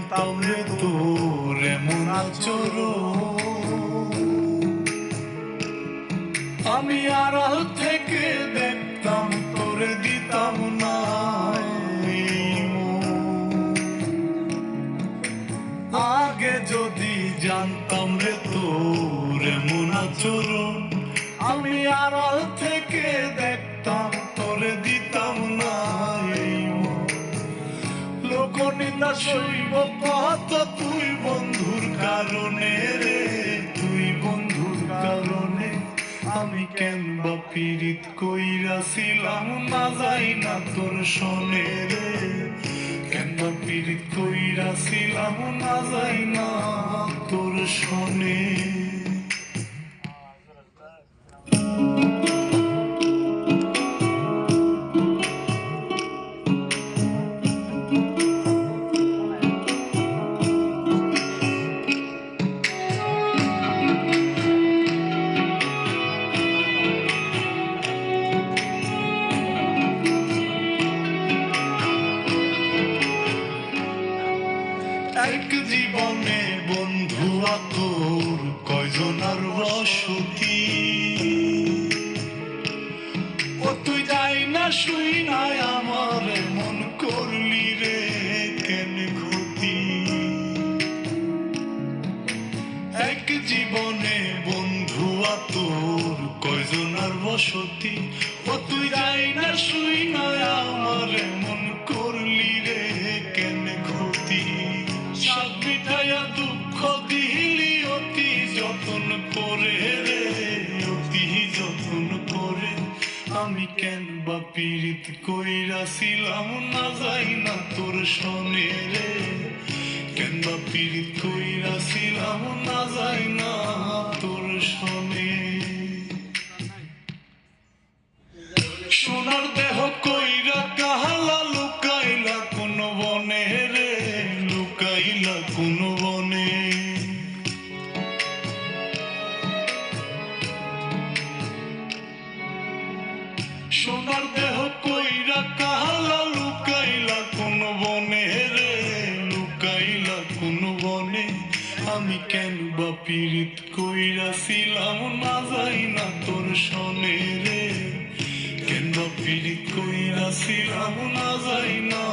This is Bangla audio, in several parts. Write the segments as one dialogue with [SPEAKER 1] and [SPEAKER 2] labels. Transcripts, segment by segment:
[SPEAKER 1] জানতাম রে তোর এমন আচরণ, আমি আড়াল থেকে দেখতাম তোরে দিতাম না এই মন। আগে যদি জানতাম রে তোর এমন আচরণ, আমি আড়াল থেকে দেখতাম তোরে দিতাম না এই মন। লোকনিন্দা সইব কত তুই বন্ধুর কারণে রে, তুই বন্ধুর কারণে। আমি কেন বা পীড়িত কইরাছিলাম না যাই না তোর শোনে রে, কেন বা পীড়িত কইরাছিলাম না যাই না তোর শোনে। এক জীবনে বন্ধু তোর কয়জনার বসতি, ও তুই যাই না শুই নাই আমার মন করলি রে কেন ক্ষতি। এক জীবনে বন্ধু তোর কয়জনার বসতি, ও তুই যাই না শুই নাই আমার মন করলি রে কেন ক্ষতি। সাত মিঠাইয়া দুঃখ দিলি অতি যতন করে রে, অতি যতন করে। আমি কেন বা পীড়িত কইরাছিলাম না যাই না তোর শোনে রে, কেন বা পীড়িত কইরাছিলাম না যাই না তোর শোনে। সোনার দেহ কইরা কাহালা লুকাইলা কোন বনে রে, লুকাইলা কোন বনে। সোনার দেহ কইরা কাহালা লুকাইলা কোন বনে রে, লুকাইলা কোন বনে। আমি কেন বা পীড়িত কইরাছিলাম না যাই না তোর শোনে রে, কেন বা পীড়িত কইরাছিলাম না যাই না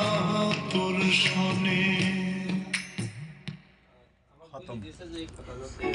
[SPEAKER 1] তোর শোনে।